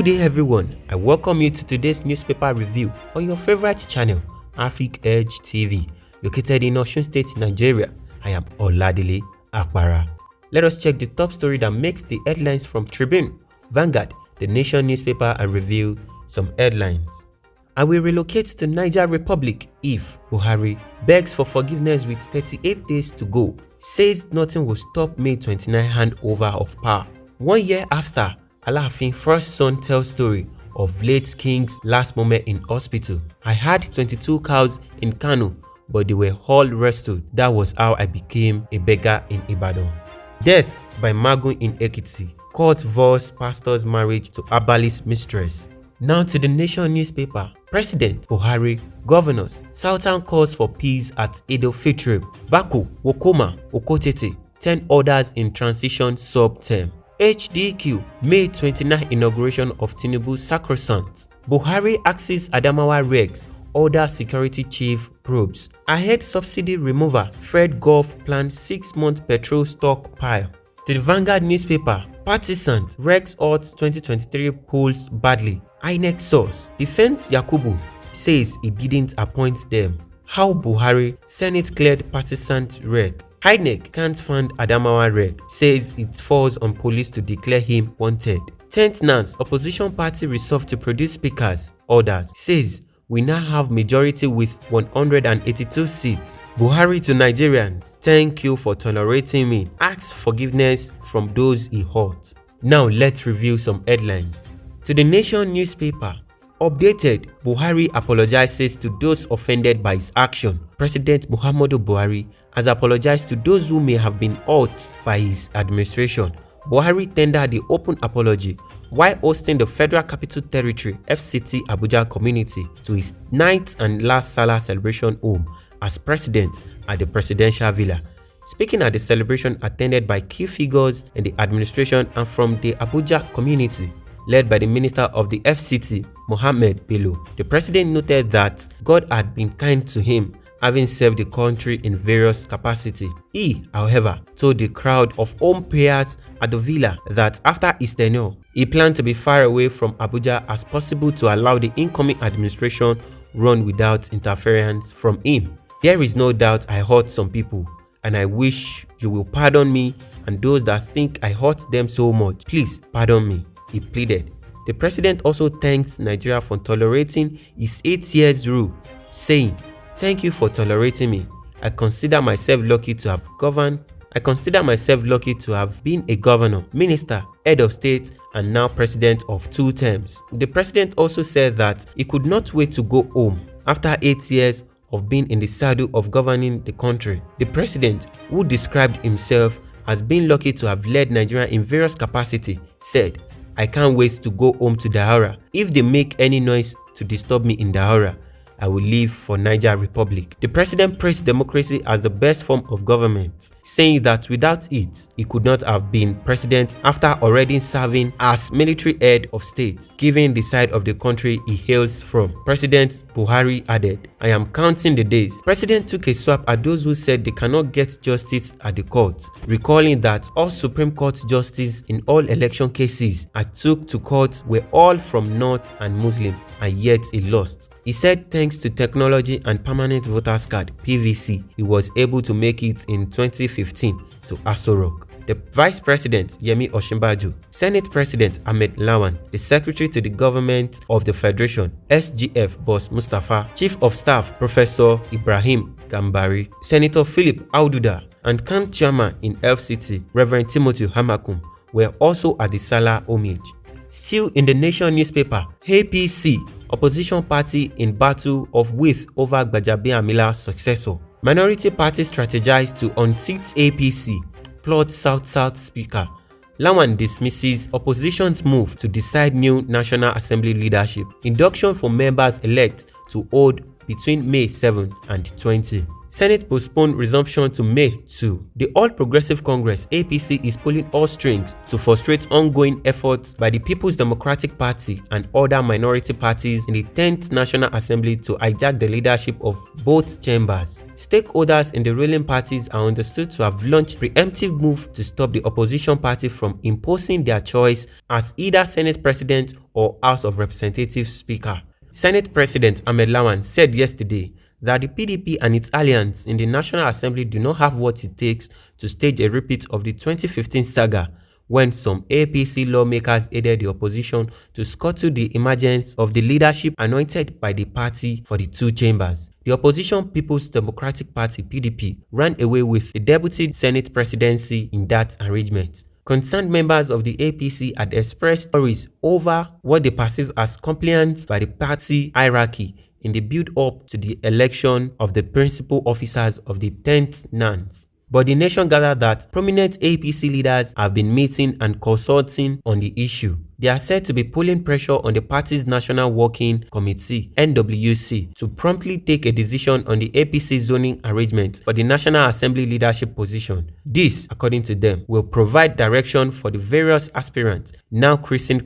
Good day everyone, I welcome you to today's newspaper review on your favorite channel, Afric Edge TV, located in Osun State, Nigeria. I am Oladile Akpara. Let us check the top story that makes the headlines from Tribune, Vanguard, The Nation newspaper and review some headlines. I will relocate to Niger Republic if Buhari begs for forgiveness with 38 days to go, says nothing will stop May 29 handover of power. 1 year after, Alaafin first son tells story of late king's last moment in hospital. I had 22 cows in Kano, but they were all rescued. That was how I became a beggar in Ibadan. Death by Magun in Ekiti. Court vows pastor's marriage to herbalist mistress. Now to the Nation newspaper. President Buhari, governors, Southern calls for peace at Edo Fitri. Bako, Wokoma, Okotete, 10 orders in transition sub-term. HDQ, May 29 inauguration of Tinubu sacrosanct. Buhari axes Adamawa regs, order security chief probes. Ahead subsidy remover, Fred Gulf planned 6-month petrol stockpile. To the Vanguard newspaper, partisans regs out 2023 polls badly. INEC source, Defense Yakubu says he didn't appoint them. How Buhari, Senate cleared partisan reg. INEC can't fund Adamawa reg, says it falls on police to declare him wanted. 10th Nance, opposition party resolved to produce speakers, orders, says we now have majority with 182 seats. Buhari to Nigerians, thank you for tolerating me, asks forgiveness from those he hurt. Now let's review some headlines. To the Nation newspaper, updated, Buhari apologizes to those offended by his action. President Muhammadu Buhari has apologized to those who may have been hurt by his administration. Buhari tendered the open apology while hosting the Federal Capital Territory FCT Abuja community to his 9th and last Salah celebration home as president at the presidential villa. Speaking at the celebration attended by key figures in the administration and from the Abuja community, led by the Minister of the FCT, Mohammed Bello, the president noted that God had been kind to him, having served the country in various capacities. He, however, told the crowd of home prayers at the villa that after his tenure, he planned to be far away from Abuja as possible to allow the incoming administration run without interference from him. There is no doubt I hurt some people, and I wish you will pardon me, and those that think I hurt them so much, please pardon me, he pleaded. The president also thanked Nigeria for tolerating his 8 years rule, saying, "Thank you for tolerating me. I consider myself lucky to have been a governor, minister, head of state, and now president of 2 terms." The president also said that he could not wait to go home after 8 years of being in the saddle of governing the country. The president, who described himself as being lucky to have led Nigeria in various capacities, said, "I can't wait to go home to Daura. If they make any noise to disturb me in Daura, I will leave for Niger Republic." The president praised democracy as the best form of government, saying that without it, he could not have been president after already serving as military head of state, given the side of the country he hails from. President Buhari added, "I am counting the days." President took a swap at those who said they cannot get justice at the courts, recalling that all Supreme Court justices in all election cases I took to court were all from North and Muslim, and yet he lost. He said thanks to technology and permanent voters card (PVC), he was able to make it in 2015 to Aso Rock. The Vice President Yemi Osinbajo, Senate President Ahmed Lawan, the Secretary to the Government of the Federation SGF Boss Mustapha, Chief of Staff Professor Ibrahim Gambari, Senator Philip Aududa, and CAN Chairman in FCT Reverend Timothy Hamakum were also at the Salah homage. Still in the Nation newspaper, APC, opposition party in battle of width over Gbajabiamila's successor. Minority parties strategize to unseat APC, plot South-South speaker. Lawan dismisses opposition's move to decide new National Assembly leadership. Induction for members elect to hold between May 7 and 20. Senate postponed resumption to May 2. The All Progressive Congress (APC) is pulling all strings to frustrate ongoing efforts by the People's Democratic Party and other minority parties in the 10th National Assembly to hijack the leadership of both chambers. Stakeholders in the ruling parties are understood to have launched preemptive move to stop the opposition party from imposing their choice as either Senate President or House of Representatives Speaker. Senate President Ahmed Lawan said yesterday that the PDP and its alliance in the National Assembly do not have what it takes to stage a repeat of the 2015 saga when some APC lawmakers aided the opposition to scuttle the emergence of the leadership anointed by the party for the two chambers. The opposition People's Democratic Party (PDP) ran away with the deputy Senate presidency in that arrangement. Concerned members of the APC had expressed worries over what they perceive as compliance by the party hierarchy in the build-up to the election of the principal officers of the 10th NANS. But the nation gathered that prominent APC leaders have been meeting and consulting on the issue. They are said to be putting pressure on the party's National Working Committee (NWC) to promptly take a decision on the APC zoning arrangement for the National Assembly leadership position. This, according to them, will provide direction for the various aspirants now crossing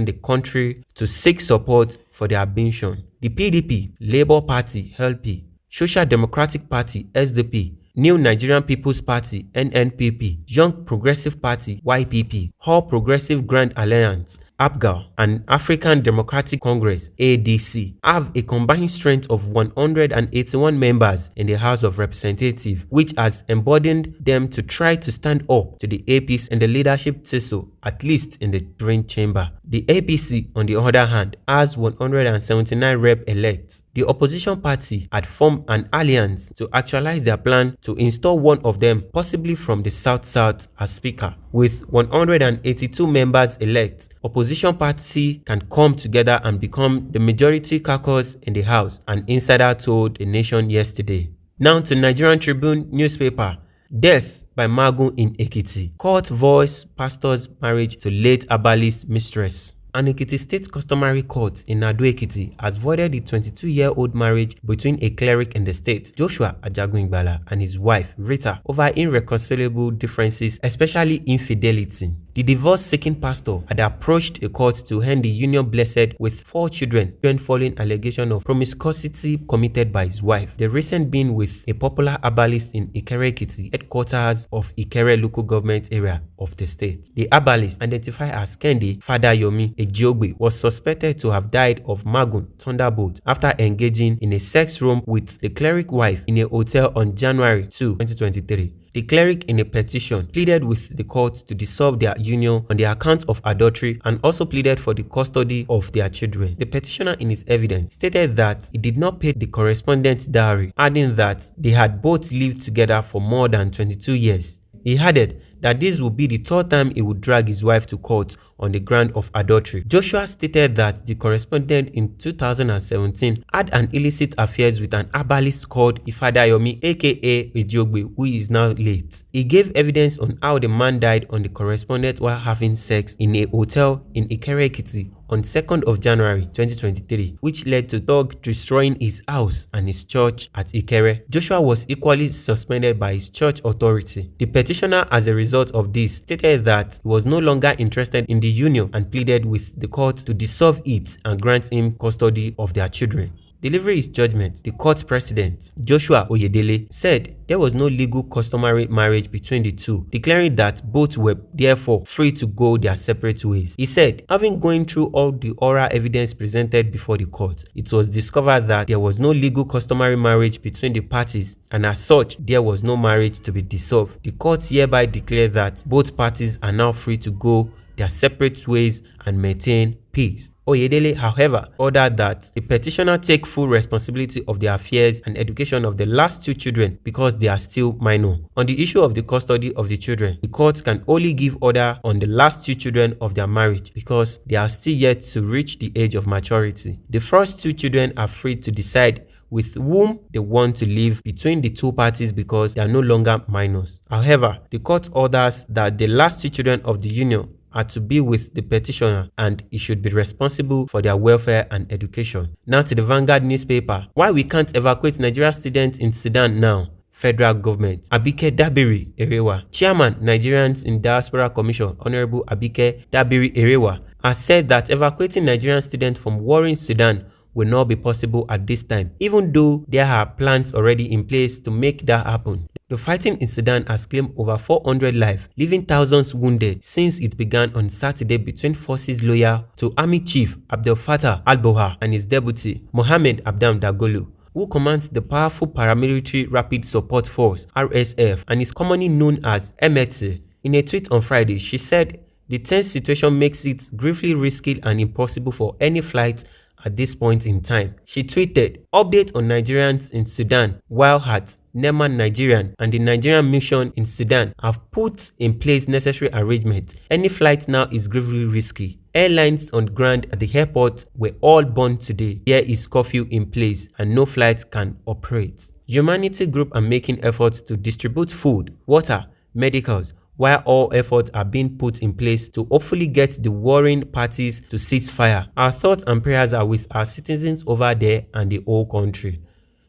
the country to seek support for their ambition. The PDP, Labour Party (LP), Social Democratic Party (SDP), New Nigerian People's Party (NNPP), Young Progressive Party (YPP), All Progressive Grand Alliance (APGAL), and African Democratic Congress (ADC) have a combined strength of 181 members in the House of Representatives, which has emboldened them to try to stand up to the APC and the leadership tussle, at least in the Green Chamber. The APC, on the other hand, has 179 rep-elects. The opposition party had formed an alliance to actualize their plan to install one of them, possibly from the South-South, as Speaker. With 182 members elect, opposition party can come together and become the majority caucus in the House, an insider told the nation yesterday. Now to Nigerian Tribune newspaper. Death by Magun in Ekiti. Court voice pastor's marriage to late herbalist mistress. An Ekiti State Customary Court in Ado-Ekiti has voided the 22-year-old marriage between a cleric in the state, Joshua Ajagungbala, and his wife, Rita, over irreconcilable differences, especially infidelity. The divorce-seeking pastor had approached the court to end the union blessed with 4 children following allegation of promiscuity committed by his wife, the recent being with a popular herbalist in Ikere-Ekiti, headquarters of Ikere local government area of the state. The herbalist, identified as Kende Fadayomi Ejiogbe, was suspected to have died of Magun Thunderbolt after engaging in a sex room with the cleric wife in a hotel on January 2, 2023. The cleric, in a petition, pleaded with the court to dissolve their union on the account of adultery and also pleaded for the custody of their children. The petitioner, in his evidence, stated that he did not pay the correspondent dowry, adding that they had both lived together for more than 22 years. He added that this would be the 3rd time he would drag his wife to court on the ground of adultery. Joshua stated that the correspondent in 2017 had an illicit affairs with an herbalist called Ifadayomi aka Ejiogbe, who is now late. He gave evidence on how the man died on the correspondent while having sex in a hotel in Ikere-Ekiti on 2nd of January 2023, which led to Thug destroying his house and his church at Ikere. Joshua was equally suspended by his church authority. The petitioner, as a result of this, stated that he was no longer interested in the union and pleaded with the court to dissolve it and grant him custody of their children. Delivering his judgment, the court president, Joshua Oyedele, said there was no legal customary marriage between the two, declaring that both were therefore free to go their separate ways. He said, having gone through all the oral evidence presented before the court, it was discovered that there was no legal customary marriage between the parties, and as such, there was no marriage to be dissolved. The court hereby declared that both parties are now free to go their separate ways and maintain peace. Oyedele, however, ordered that the petitioner take full responsibility of the affairs and education of the last 2 children because they are still minor. On the issue of the custody of the children, the court can only give order on the last 2 children of their marriage because they are still yet to reach the age of maturity. The first 2 children are free to decide with whom they want to live between the 2 parties because they are no longer minors. However, the court orders that the last 2 children of the union are to be with the petitioner and he should be responsible for their welfare and education. Now to the Vanguard newspaper. Why we can't evacuate Nigerian students in Sudan now? Federal government. Abike Dabiri Erewa, Chairman, Nigerians in Diaspora Commission, Honorable Abike Dabiri Erewa, has said that evacuating Nigerian students from warring Sudan will not be possible at this time, even though there are plans already in place to make that happen. The fighting in Sudan has claimed over 400 lives, leaving thousands wounded since it began on Saturday between forces loyal to Army Chief Abdel Fattah al-Burhan and his deputy, Mohamed Abdam Dagolo, who commands the powerful paramilitary Rapid Support Force (RSF) and is commonly known as MX. In a tweet on Friday, she said, "The tense situation makes it gravely risky and impossible for any flight at this point in time." She tweeted, "Update on Nigerians in Sudan, while at Neman Nigerian and the Nigerian mission in Sudan have put in place necessary arrangements. Any flight now is gravely risky. Airlines on ground at the airport were all burned today. There is curfew in place and no flights can operate." Humanity groups are making efforts to distribute food, water, medicals, while all efforts are being put in place to hopefully get the warring parties to cease fire. Our thoughts and prayers are with our citizens over there and the whole country.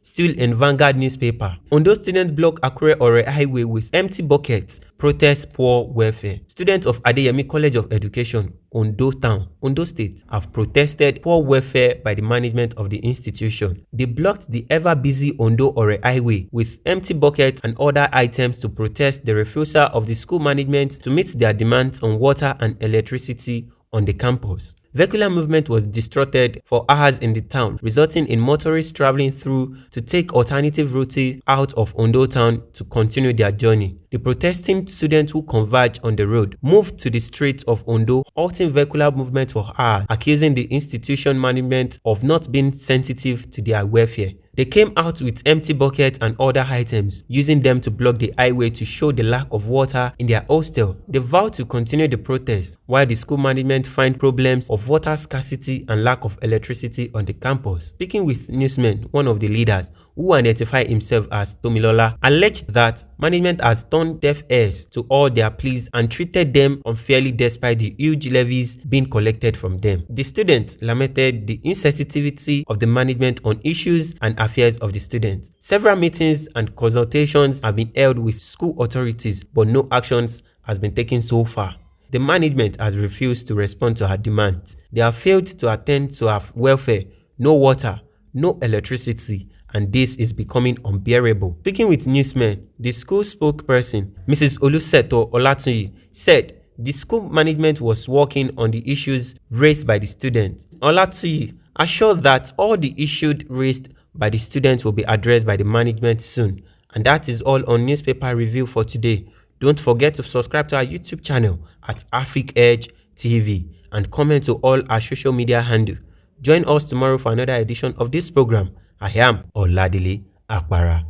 Still in Vanguard newspaper, Ondo students block Akure-Ore highway with empty buckets, protest poor welfare. Students of Adeyemi College of Education, Ondo Town, Ondo State, have protested poor welfare by the management of the institution. They blocked the ever-busy Ondo-Ore highway with empty buckets and other items to protest the refusal of the school management to meet their demands on water and electricity on the campus. Vehicular movement was disrupted for hours in the town, resulting in motorists traveling through to take alternative routes out of Ondo town to continue their journey. The protesting students who converged on the road moved to the streets of Ondo, halting vehicular movement for hours, accusing the institution management of not being sensitive to their welfare. They came out with empty buckets and other items, using them to block the highway to show the lack of water in their hostel. They vowed to continue the protest, while the school management find problems of water scarcity and lack of electricity on the campus. Speaking with newsmen, one of the leaders, who identified himself as Tomilola, alleged that management has turned deaf ears to all their pleas and treated them unfairly despite the huge levies being collected from them. The students lamented the insensitivity of the management on issues and affairs of the students. Several meetings and consultations have been held with school authorities, but no actions has been taken so far. The management has refused to respond to her demands. They have failed to attend to her welfare, no water, no electricity, and this is becoming unbearable. Speaking with newsmen, the school spokesperson, Mrs. Oluseto Olatunyi, said the school management was working on the issues raised by the students. Olatunyi assured that all the issues raised by the students will be addressed by the management soon. And that is all on newspaper review for today. Don't forget to subscribe to our YouTube channel at Afric Edge TV and comment to all our social media handle. Join us tomorrow for another edition of this program. I am Oladile Akpara.